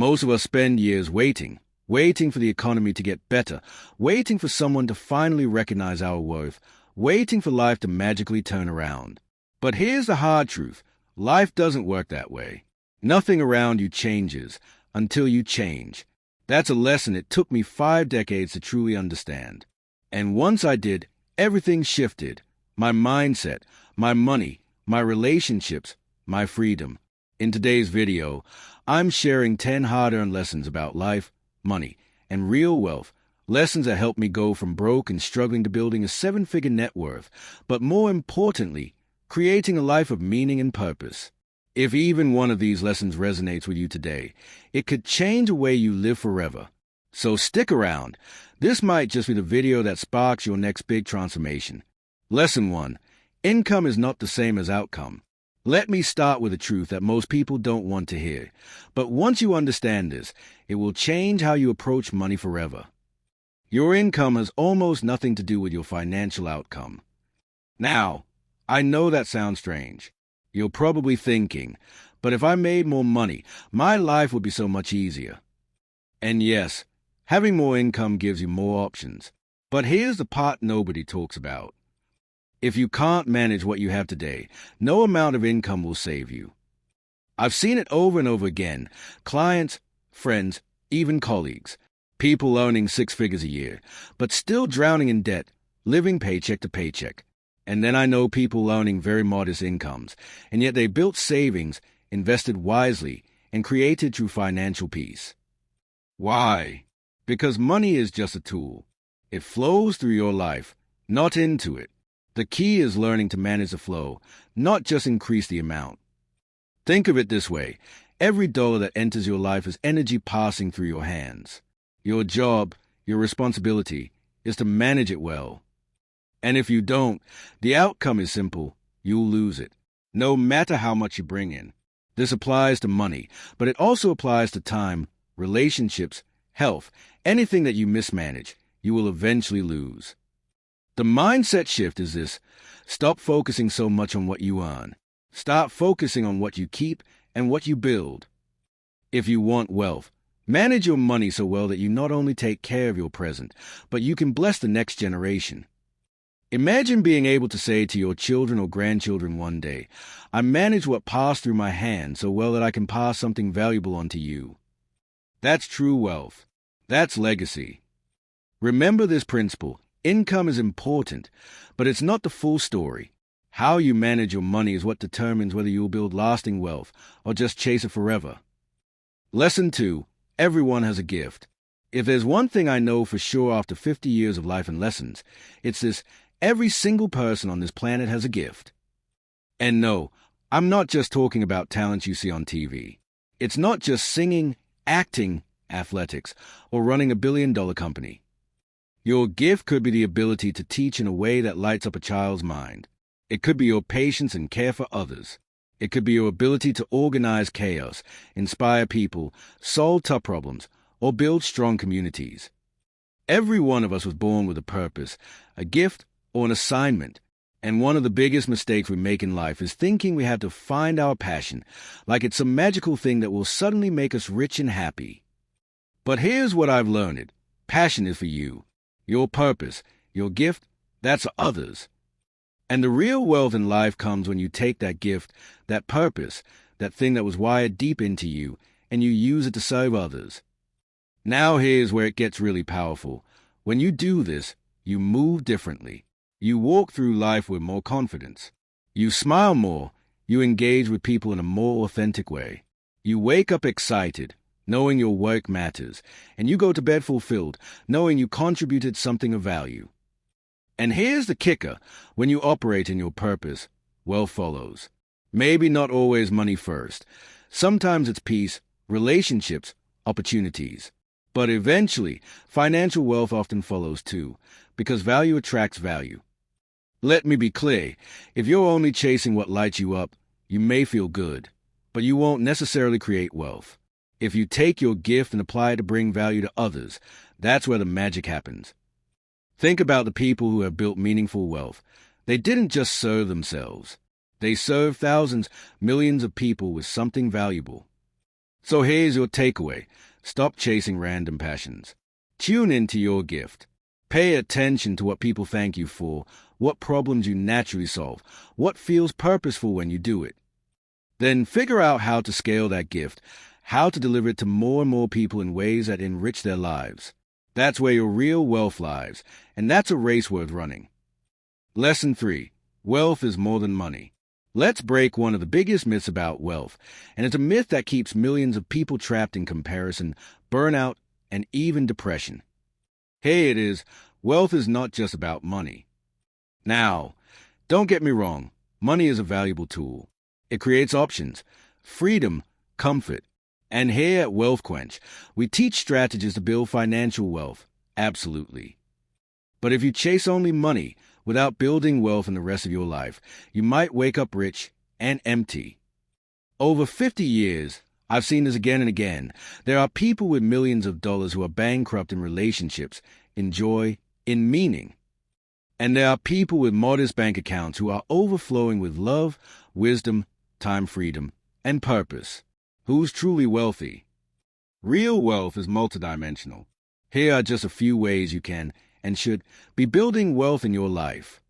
Most of us spend years waiting for the economy to get better, waiting for someone to finally recognize our worth, waiting for life to magically turn around. But here's the hard truth. Life doesn't work that way. Nothing around you changes until you change. That's a lesson it took me 5 decades to truly understand. And once I did, everything shifted. My mindset, my money, my relationships, my freedom. In today's video, I'm sharing 10 hard-earned lessons about life, money, and real wealth. Lessons that helped me go from broke and struggling to building a 7-figure net worth, but more importantly, creating a life of meaning and purpose. If even one of these lessons resonates with you today, it could change the way you live forever. So stick around. This might just be the video that sparks your next big transformation. Lesson 1. Income is not the same as outcome. Let me start with a truth that most people don't want to hear. But once you understand this, it will change how you approach money forever. Your income has almost nothing to do with your financial outcome. Now, I know that sounds strange. You're probably thinking, but if I made more money, my life would be so much easier. And yes, having more income gives you more options. But here's the part nobody talks about. If you can't manage what you have today, no amount of income will save you. I've seen it over and over again. Clients, friends, even colleagues. People earning 6 figures a year, but still drowning in debt, living paycheck to paycheck. And then I know people earning very modest incomes, and yet they built savings, invested wisely, and created true financial peace. Why? Because money is just a tool. It flows through your life, not into it. The key is learning to manage the flow, not just increase the amount. Think of it this way. Every dollar that enters your life is energy passing through your hands. Your job, your responsibility, is to manage it well. And if you don't, the outcome is simple. You'll lose it, no matter how much you bring in. This applies to money, but it also applies to time, relationships, health. Anything that you mismanage, you will eventually lose. The mindset shift is this. Stop focusing so much on what you earn. Start focusing on what you keep and what you build. If you want wealth, manage your money so well that you not only take care of your present, but you can bless the next generation. Imagine being able to say to your children or grandchildren one day, I manage what passed through my hands so well that I can pass something valuable on to you. That's true wealth. That's legacy. Remember this principle. Income is important, but it's not the full story. How you manage your money is what determines whether you will build lasting wealth or just chase it forever. Lesson 2. Everyone has a gift. If there's one thing I know for sure after 50 years of life and lessons, it's this: every single person on this planet has a gift. And no, I'm not just talking about talents you see on TV. It's not just singing, acting, athletics, or running a billion-dollar company. Your gift could be the ability to teach in a way that lights up a child's mind. It could be your patience and care for others. It could be your ability to organize chaos, inspire people, solve tough problems, or build strong communities. Every one of us was born with a purpose, a gift, or an assignment. And one of the biggest mistakes we make in life is thinking we have to find our passion, like it's some magical thing that will suddenly make us rich and happy. But here's what I've learned. Passion is for you. Your purpose, your gift, that's others. And the real wealth in life comes when you take that gift, that purpose, that thing that was wired deep into you, and you use it to serve others. Now here's where it gets really powerful. When you do this, you move differently. You walk through life with more confidence. You smile more. You engage with people in a more authentic way. You wake up excited, knowing your work matters, and you go to bed fulfilled, knowing you contributed something of value. And here's the kicker. When you operate in your purpose, wealth follows. Maybe not always money first. Sometimes it's peace, relationships, opportunities. But eventually, financial wealth often follows too, because value attracts value. Let me be clear. If you're only chasing what lights you up, you may feel good, but you won't necessarily create wealth. If you take your gift and apply it to bring value to others, that's where the magic happens. Think about the people who have built meaningful wealth. They didn't just serve themselves. They served thousands, millions of people with something valuable. So here's your takeaway. Stop chasing random passions. Tune into your gift. Pay attention to what people thank you for, what problems you naturally solve, what feels purposeful when you do it. Then figure out how to scale that gift, how to deliver it to more and more people in ways that enrich their lives. That's where your real wealth lies, and that's a race worth running. Lesson 3. Wealth is more than money. Let's break one of the biggest myths about wealth, and it's a myth that keeps millions of people trapped in comparison, burnout, and even depression. Here it is, wealth is not just about money. Now, don't get me wrong, money is a valuable tool. It creates options, freedom, comfort. And here at Wealth Quench, we teach strategies to build financial wealth, absolutely. But if you chase only money without building wealth in the rest of your life, you might wake up rich and empty. Over 50 years, I've seen this again and again. There are people with millions of dollars who are bankrupt in relationships, in joy, in meaning. And there are people with modest bank accounts who are overflowing with love, wisdom, time freedom, and purpose. Who's truly wealthy? Real wealth is multidimensional. Here are just a few ways you can and should be building wealth in your life.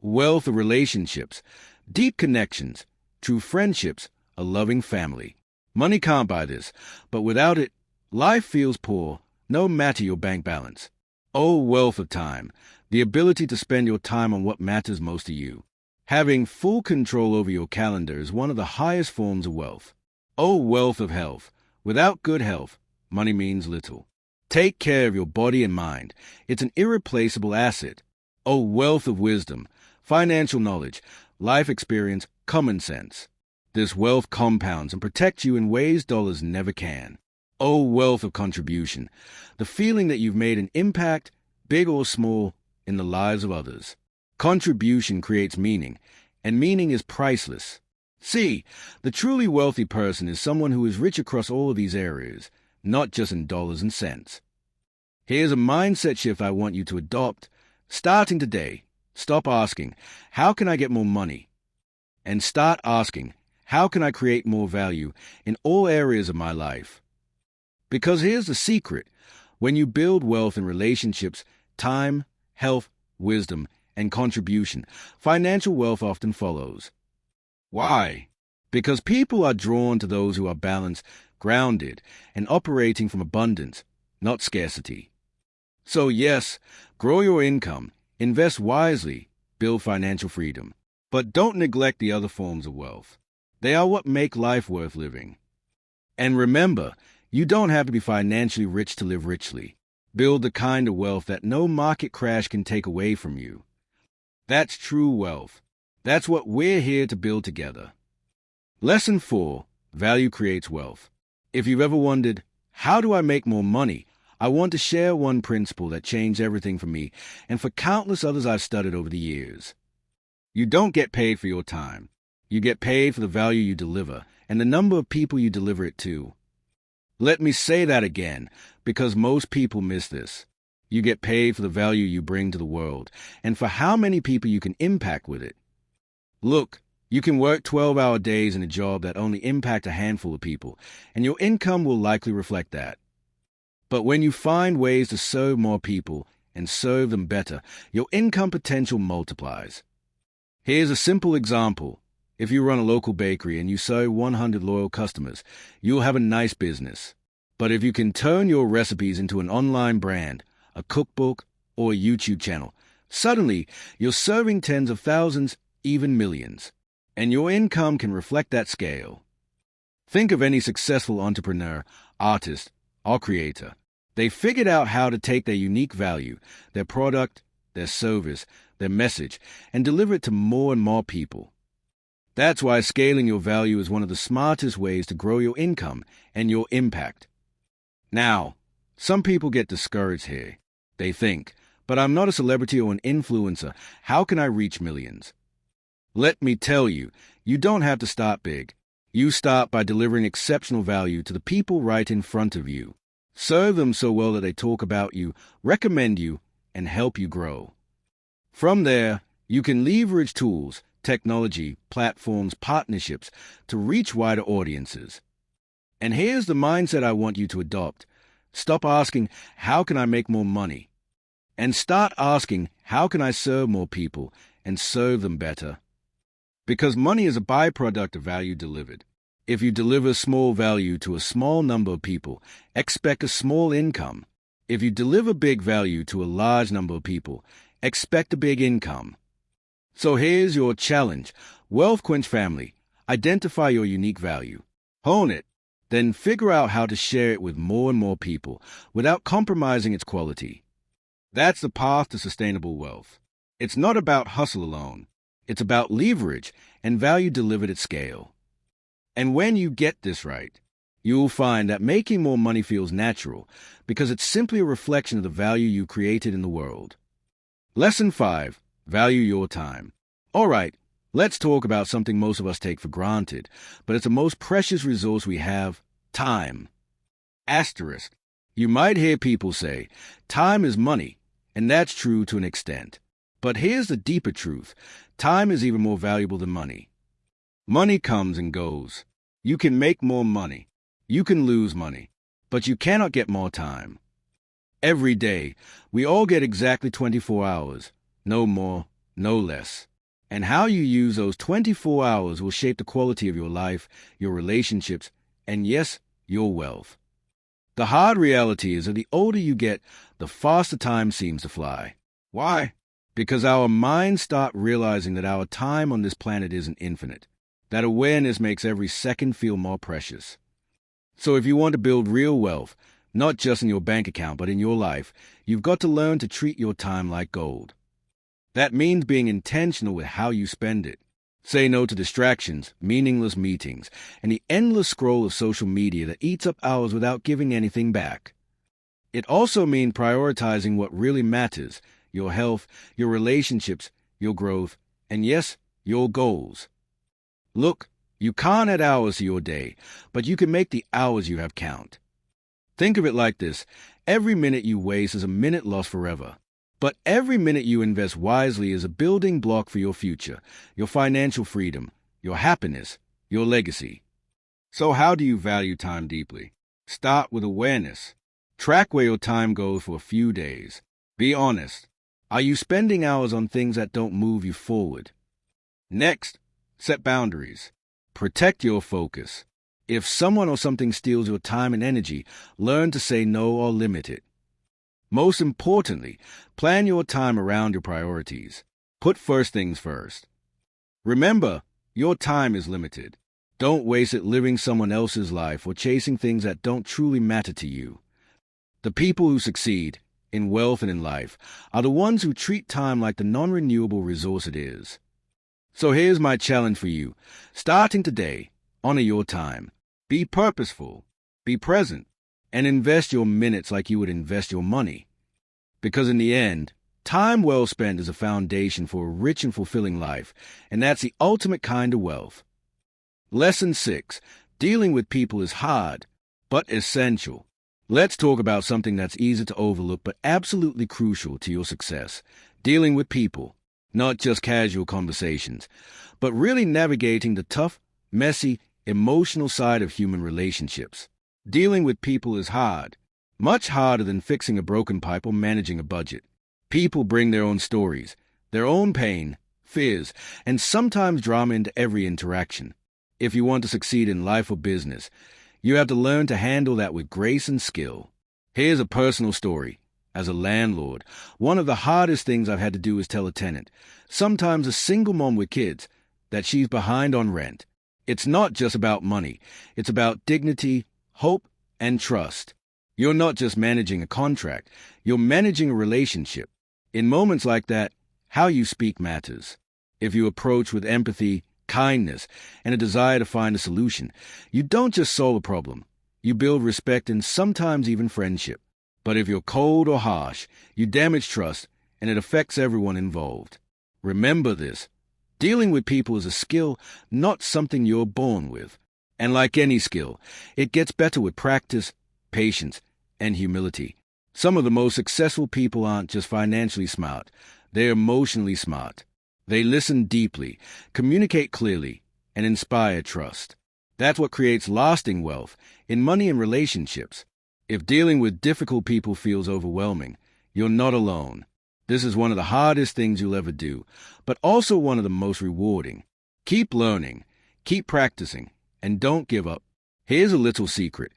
Wealth of relationships, deep connections, true friendships, a loving family. Money can't buy this, but without it, life feels poor, no matter your bank balance. Oh, wealth of time, the ability to spend your time on what matters most to you. Having full control over your calendar is one of the highest forms of wealth. Oh, wealth of health. Without good health, money means little. Take care of your body and mind. It's an irreplaceable asset. Oh, wealth of wisdom, financial knowledge, life experience, common sense. This wealth compounds and protects you in ways dollars never can. Oh, wealth of contribution, the feeling that you've made an impact, big or small, in the lives of others. Contribution creates meaning, and meaning is priceless. See, the truly wealthy person is someone who is rich across all of these areas, not just in dollars and cents. Here's a mindset shift I want you to adopt. Starting today, stop asking, how can I get more money? And start asking, how can I create more value in all areas of my life? Because here's the secret. When you build wealth in relationships, time, health, wisdom, and contribution, financial wealth often follows. Why? Because people are drawn to those who are balanced, grounded, and operating from abundance, not scarcity. So yes, grow your income, invest wisely, build financial freedom. But don't neglect the other forms of wealth. They are what make life worth living. And remember, you don't have to be financially rich to live richly. Build the kind of wealth that no market crash can take away from you. That's true wealth. That's what we're here to build together. Lesson 4. Value creates wealth. If you've ever wondered, how do I make more money? I want to share one principle that changed everything for me and for countless others I've studied over the years. You don't get paid for your time. You get paid for the value you deliver and the number of people you deliver it to. Let me say that again, because most people miss this. You get paid for the value you bring to the world and for how many people you can impact with it. Look, you can work 12-hour days in a job that only impact a handful of people, and your income will likely reflect that. But when you find ways to serve more people and serve them better, your income potential multiplies. Here's a simple example. If you run a local bakery and you serve 100 loyal customers, you'll have a nice business. But if you can turn your recipes into an online brand, a cookbook, or a YouTube channel, suddenly you're serving tens of thousands, even millions, and your income can reflect that scale. Think of any successful entrepreneur, artist, or creator. They figured out how to take their unique value, their product, their service, their message, and deliver it to more and more people. That's why scaling your value is one of the smartest ways to grow your income and your impact. Now, some people get discouraged here. They think, but I'm not a celebrity or an influencer. How can I reach millions? Let me tell you, you don't have to start big. You start by delivering exceptional value to the people right in front of you. Serve them so well that they talk about you, recommend you, and help you grow. From there, you can leverage tools, technology, platforms, partnerships to reach wider audiences. And here's the mindset I want you to adopt. Stop asking, how can I make more money? And start asking, how can I serve more people and serve them better? Because money is a byproduct of value delivered. If you deliver small value to a small number of people, expect a small income. If you deliver big value to a large number of people, expect a big income. So here's your challenge. Wealth Quench family, identify your unique value. Hone it. Then figure out how to share it with more and more people without compromising its quality. That's the path to sustainable wealth. It's not about hustle alone. It's about leverage and value delivered at scale. And when you get this right, you'll find that making more money feels natural because it's simply a reflection of the value you created in the world. Lesson 5. Value your time. All right, let's talk about something most of us take for granted, but it's the most precious resource we have, time. Asterisk. You might hear people say, time is money, and that's true to an extent. But here's the deeper truth. Time is even more valuable than money. Money comes and goes. You can make more money. You can lose money. But you cannot get more time. Every day, we all get exactly 24 hours. No more, no less. And how you use those 24 hours will shape the quality of your life, your relationships, and yes, your wealth. The hard reality is that the older you get, the faster time seems to fly. Why? Because our minds start realizing that our time on this planet isn't infinite. That awareness makes every second feel more precious. So if you want to build real wealth, not just in your bank account but in your life, you've got to learn to treat your time like gold. That means being intentional with how you spend it. Say no to distractions, meaningless meetings, and the endless scroll of social media that eats up hours without giving anything back. It also means prioritizing what really matters, your health, your relationships, your growth, and yes, your goals. Look, you can't add hours to your day, but you can make the hours you have count. Think of it like this. Every minute you waste is a minute lost forever. But every minute you invest wisely is a building block for your future, your financial freedom, your happiness, your legacy. So how do you value time deeply? Start with awareness. Track where your time goes for a few days. Be honest. Are you spending hours on things that don't move you forward? Next, set boundaries. Protect your focus. If someone or something steals your time and energy, learn to say no or limit it. Most importantly, plan your time around your priorities. Put first things first. Remember, your time is limited. Don't waste it living someone else's life or chasing things that don't truly matter to you. The people who succeed, in wealth and in life, are the ones who treat time like the non-renewable resource it is. So here's my challenge for you. Starting today, honor your time. Be purposeful. Be present. And invest your minutes like you would invest your money. Because in the end, time well spent is a foundation for a rich and fulfilling life, and that's the ultimate kind of wealth. Lesson 6. Dealing with people is hard, but essential. Let's talk about something that's easy to overlook but absolutely crucial to your success. Dealing with people. Not just casual conversations, but really navigating the tough, messy, emotional side of human relationships. Dealing with people is hard, much harder than fixing a broken pipe or managing a budget. People bring their own stories, their own pain, fears, and sometimes drama into every interaction. If you want to succeed in life or business, you have to learn to handle that with grace and skill. Here's a personal story. As a landlord, one of the hardest things I've had to do is tell a tenant, sometimes a single mom with kids, that she's behind on rent. It's not just about money. It's about dignity, hope, and trust. You're not just managing a contract. You're managing a relationship. In moments like that, how you speak matters. If you approach with empathy, kindness, and a desire to find a solution, you don't just solve a problem. You build respect and sometimes even friendship. But if you're cold or harsh, you damage trust, and it affects everyone involved. Remember this. Dealing with people is a skill, not something you're born with. And like any skill, it gets better with practice, patience, and humility. Some of the most successful people aren't just financially smart, they're emotionally smart. They listen deeply, communicate clearly, and inspire trust. That's what creates lasting wealth in money and relationships. If dealing with difficult people feels overwhelming, you're not alone. This is one of the hardest things you'll ever do, but also one of the most rewarding. Keep learning, keep practicing, and don't give up. Here's a little secret.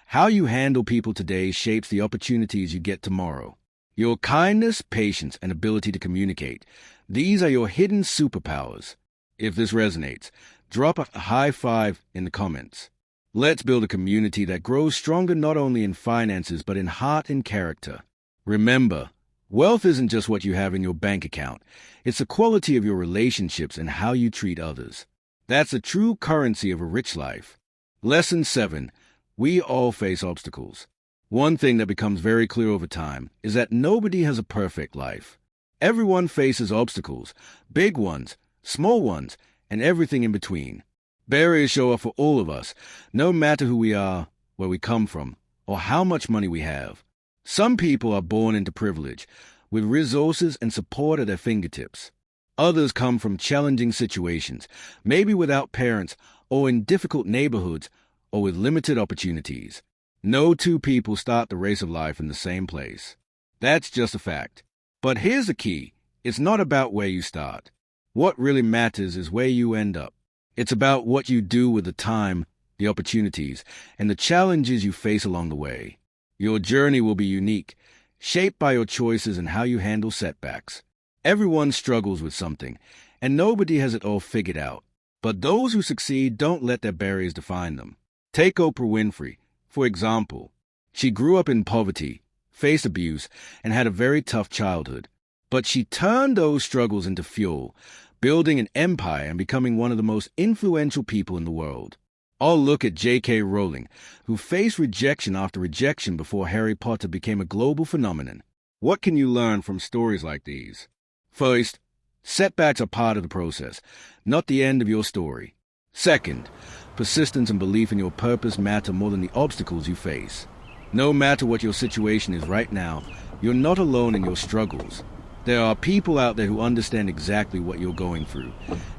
How you handle people today shapes the opportunities you get tomorrow. Your kindness, patience, and ability to communicate. These are your hidden superpowers. If this resonates, drop a high five in the comments. Let's build a community that grows stronger not only in finances but in heart and character. Remember, wealth isn't just what you have in your bank account. It's the quality of your relationships and how you treat others. That's the true currency of a rich life. Lesson 7. We all face obstacles. One thing that becomes very clear over time is that nobody has a perfect life. Everyone faces obstacles, big ones, small ones, and everything in between. Barriers show up for all of us, no matter who we are, where we come from, or how much money we have. Some people are born into privilege, with resources and support at their fingertips. Others come from challenging situations, maybe without parents, or in difficult neighborhoods, or with limited opportunities. No two people start the race of life in the same place. That's just a fact. But here's the key. It's not about where you start. What really matters is where you end up. It's about what you do with the time, the opportunities, and the challenges you face along the way. Your journey will be unique, shaped by your choices and how you handle setbacks. Everyone struggles with something, and nobody has it all figured out. But those who succeed don't let their barriers define them. Take Oprah Winfrey, for example. She grew up in poverty, faced abuse, and had a very tough childhood. But she turned those struggles into fuel, building an empire and becoming one of the most influential people in the world. Or look at J.K. Rowling, who faced rejection after rejection before Harry Potter became a global phenomenon. What can you learn from stories like these? First, setbacks are part of the process, not the end of your story. Second, persistence and belief in your purpose matter more than the obstacles you face. No matter what your situation is right now, you're not alone in your struggles. There are people out there who understand exactly what you're going through,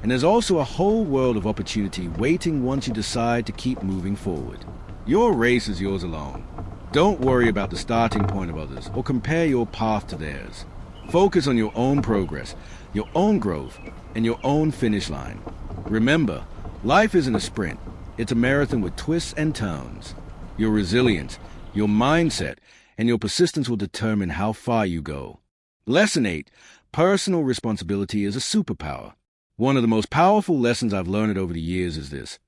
and there's also a whole world of opportunity waiting once you decide to keep moving forward. Your race is yours alone. Don't worry about the starting point of others or compare your path to theirs. Focus on your own progress, your own growth, and your own finish line. Remember, life isn't a sprint. It's a marathon with twists and turns. Your resilience, your mindset, and your persistence will determine how far you go. Lesson 8. Personal responsibility is a superpower. One of the most powerful lessons I've learned over the years is this.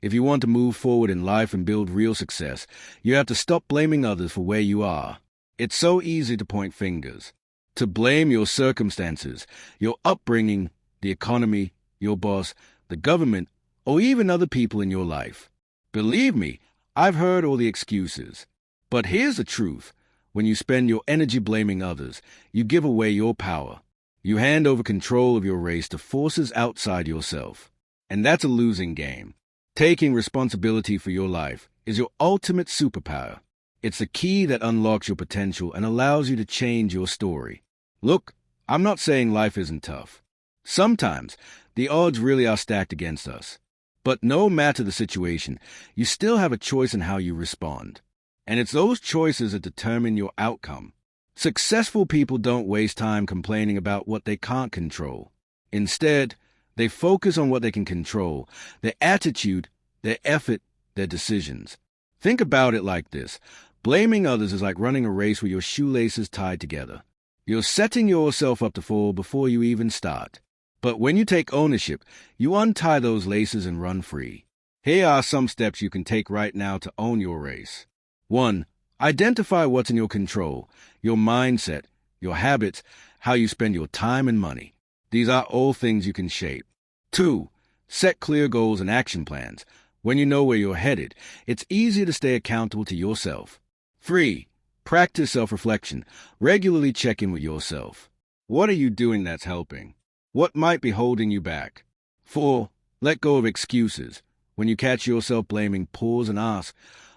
If you want to move forward in life and build real success, you have to stop blaming others for where you are. It's so easy to point fingers, to blame your circumstances, your upbringing, the economy, your boss, the government, or even other people in your life. Believe me, I've heard all the excuses. But here's the truth. When you spend your energy blaming others, you give away your power. You hand over control of your race to forces outside yourself. And that's a losing game. Taking responsibility for your life is your ultimate superpower. It's the key that unlocks your potential and allows you to change your story. Look, I'm not saying life isn't tough. Sometimes, the odds really are stacked against us. But no matter the situation, you still have a choice in how you respond. And it's those choices that determine your outcome. Successful people don't waste time complaining about what they can't control. Instead, they focus on what they can control, their attitude, their effort, their decisions. Think about it like this. Blaming others is like running a race with your shoelaces tied together. You're setting yourself up to fall before you even start. But when you take ownership, you untie those laces and run free. Here are some steps you can take right now to own your race. 1. Identify what's in your control, your mindset, your habits, how you spend your time and money. These are all things you can shape. 2. Set clear goals and action plans. When you know where you're headed, it's easier to stay accountable to yourself. 3. Practice self-reflection. Regularly check in with yourself. What are you doing that's helping? What might be holding you back? 4. Let go of excuses. When you catch yourself blaming, pause and ask,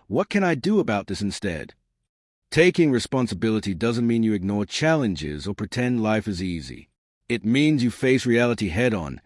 what can I do about this instead? Taking responsibility doesn't mean you ignore challenges or pretend life is easy. It means you face reality head-on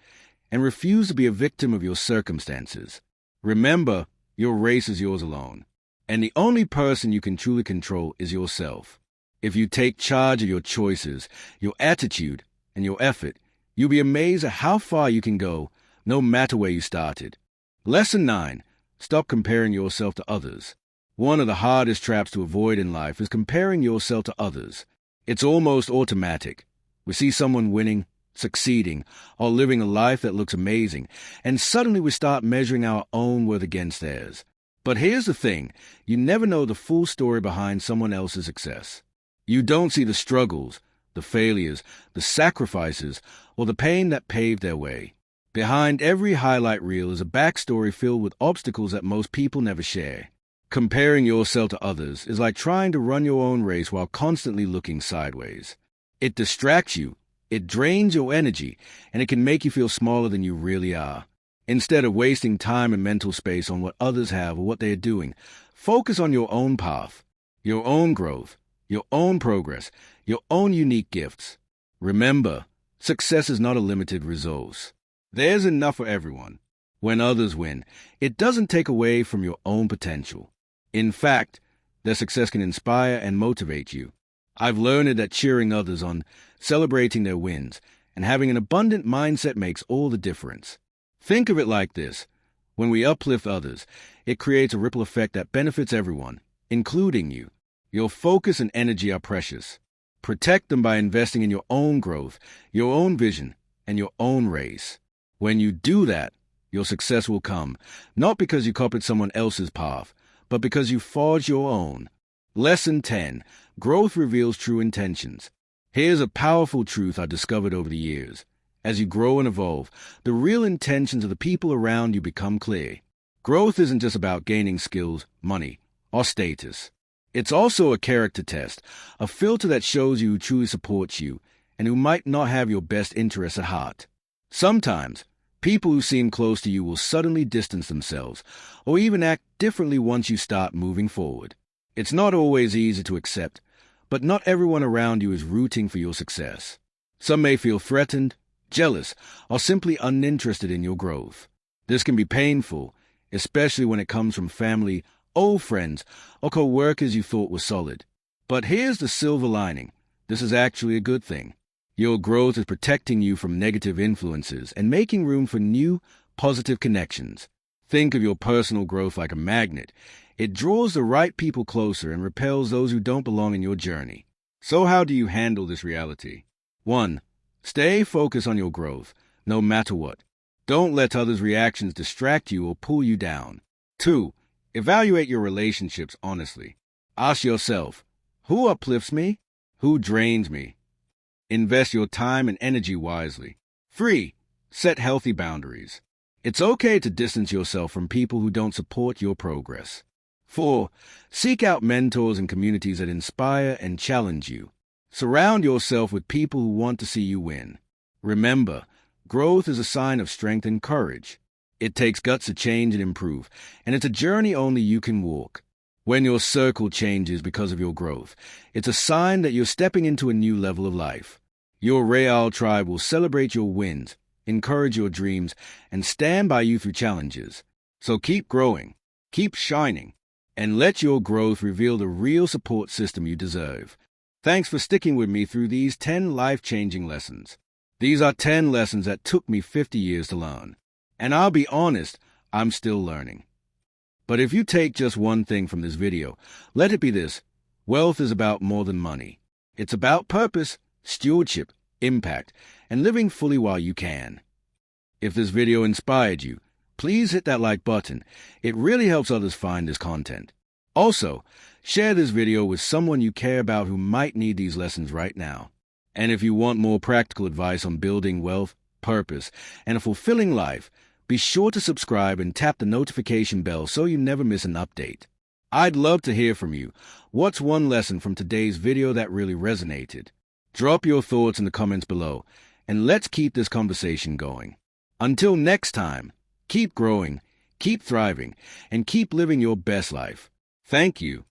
and refuse to be a victim of your circumstances. Remember, your race is yours alone, and the only person you can truly control is yourself. If you take charge of your choices, your attitude, and your effort, you'll be amazed at how far you can go, no matter where you started. Lesson 9. Stop comparing yourself to others. One of the hardest traps to avoid in life is comparing yourself to others. It's almost automatic. We see someone winning, succeeding, or living a life that looks amazing, and suddenly we start measuring our own worth against theirs. But here's the thing, you never know the full story behind someone else's success. You don't see the struggles, the failures, the sacrifices, or the pain that paved their way. Behind every highlight reel is a backstory filled with obstacles that most people never share. Comparing yourself to others is like trying to run your own race while constantly looking sideways. It distracts you, it drains your energy, and it can make you feel smaller than you really are. Instead of wasting time and mental space on what others have or what they are doing, focus on your own path, your own growth, your own progress, your own unique gifts. Remember, success is not a limited resource. There's enough for everyone. When others win, it doesn't take away from your own potential. In fact, their success can inspire and motivate you. I've learned that cheering others on, celebrating their wins, and having an abundant mindset makes all the difference. Think of it like this. When we uplift others, it creates a ripple effect that benefits everyone, including you. Your focus and energy are precious. Protect them by investing in your own growth, your own vision, and your own race. When you do that, your success will come, not because you copied someone else's path, but because you forged your own. Lesson 10. Growth reveals true intentions. Here's a powerful truth I discovered over the years. As you grow and evolve, the real intentions of the people around you become clear. Growth isn't just about gaining skills, money, or status. It's also a character test, a filter that shows you who truly supports you and who might not have your best interests at heart. Sometimes, people who seem close to you will suddenly distance themselves or even act differently once you start moving forward. It's not always easy to accept, but not everyone around you is rooting for your success. Some may feel threatened, jealous, or simply uninterested in your growth. This can be painful, especially when it comes from family, old friends, or co-workers you thought were solid. But here's the silver lining. This is actually a good thing. Your growth is protecting you from negative influences and making room for new, positive connections. Think of your personal growth like a magnet. It draws the right people closer and repels those who don't belong in your journey. So how do you handle this reality? 1. Stay focused on your growth, no matter what. Don't let others' reactions distract you or pull you down. 2. Evaluate your relationships honestly. Ask yourself, who uplifts me? Who drains me? Invest your time and energy wisely. 3. Set healthy boundaries. It's okay to distance yourself from people who don't support your progress. 4. Seek out mentors and communities that inspire and challenge you. Surround yourself with people who want to see you win. Remember, growth is a sign of strength and courage. It takes guts to change and improve, and it's a journey only you can walk. When your circle changes because of your growth, it's a sign that you're stepping into a new level of life. Your Real tribe will celebrate your wins, encourage your dreams, and stand by you through challenges. So keep growing, keep shining, and let your growth reveal the real support system you deserve. Thanks for sticking with me through these 10 life-changing lessons. These are 10 lessons that took me 50 years to learn. And I'll be honest, I'm still learning. But if you take just one thing from this video, let it be this. Wealth is about more than money. It's about purpose, stewardship, impact, and living fully while you can. If this video inspired you, please hit that like button. It really helps others find this content. Also, share this video with someone you care about who might need these lessons right now. And if you want more practical advice on building wealth, purpose, and a fulfilling life, be sure to subscribe and tap the notification bell so you never miss an update. I'd love to hear from you. What's one lesson from today's video that really resonated? Drop your thoughts in the comments below, and let's keep this conversation going. Until next time, keep growing, keep thriving, and keep living your best life. Thank you.